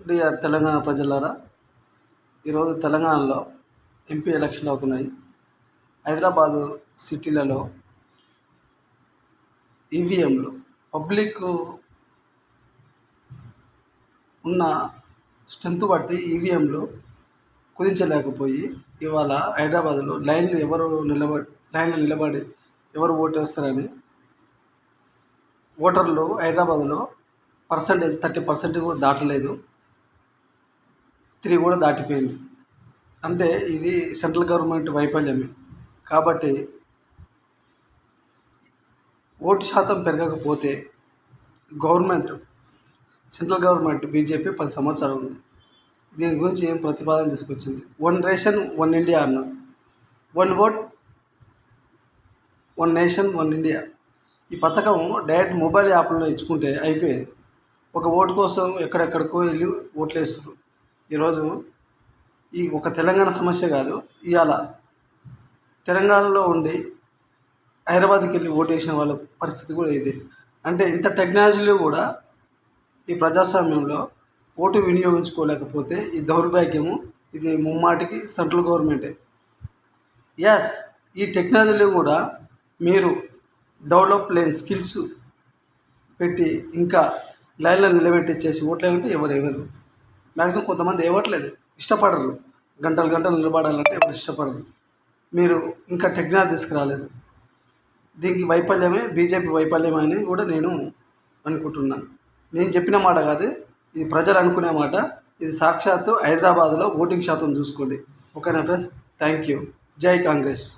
Dear Telangana ప్రజలారా, ఈరోజు తెలంగాణలో ఎంపీ ఎలక్షన్లు అవుతున్నాయి. హైదరాబాదు సిటీలలో ఈవీఎంలు పబ్లిక్ ఉన్న స్ట్రెంత్ బట్టి ఈవీఎంలు కుదించలేకపోయి ఇవాళ హైదరాబాదులో లైన్లు నిలబడి ఎవరు ఓటు వేస్తారని ఓటర్లు హైదరాబాదులో 30% కూడా దాటలేదు, 3 కూడా దాటిపోయింది. అంటే ఇది సెంట్రల్ గవర్నమెంట్ వైఫల్యమే. కాబట్టి ఓటు శాతం పెరగకపోతే సెంట్రల్ గవర్నమెంట్ బీజేపీ 10 సంవత్సరాలు ఉంది. దీని గురించి ఏం ప్రతిపాదన తీసుకొచ్చింది? 1 రేషన్ 1 ఇండియా అన్నారు. 1 ఓట్ 1 నేషన్ 1 ఇండియా. ఈ పథకం డైరెక్ట్ మొబైల్ యాప్లో ఇచ్చుకుంటే అయిపోయేది. ఒక ఓటు కోసం ఎక్కడెక్కడికో వెళ్ళి ఓట్లు వేస్తారు. ఈరోజు ఈ ఒక తెలంగాణ సమస్య కాదు, ఇవాళ తెలంగాణలో ఉండి హైదరాబాద్కి వెళ్ళి ఓటు వేసిన వాళ్ళ పరిస్థితి కూడా ఇదే. అంటే ఇంత టెక్నాలజీలో కూడా ఈ ప్రజాస్వామ్యంలో ఓటు వినియోగించుకోలేకపోతే ఈ దౌర్భాగ్యము, ఇది ముమ్మాటికి సెంట్రల్ గవర్నమెంటే. ఎస్, ఈ టెక్నాలజీలో కూడా మీరు డెవలప్ లేని స్కిల్స్ పెట్టి ఇంకా లైన్లో నిలబెట్టించేసి ఓట్లు ఏమంటే ఎవరు మ్యాక్సిమం కొంతమంది ఇవ్వట్లేదు, ఇష్టపడరు. గంటలు నిలబడాలంటే ఎవరు ఇష్టపడరు. మీరు ఇంకా టెక్నాలజీ తీసుకురాలేదు. దీనికి వైఫల్యమే, బీజేపీ వైఫల్యమే అని కూడా నేను అనుకుంటున్నాను. నేను చెప్పిన మాట కాదు, ఇది ప్రజలు అనుకునే మాట. ఇది సాక్షాత్తు హైదరాబాద్లో ఓటింగ్ శాతం చూసుకోండి. ఓకేనా ఫ్రెండ్స్? Thank you. జై కాంగ్రెస్.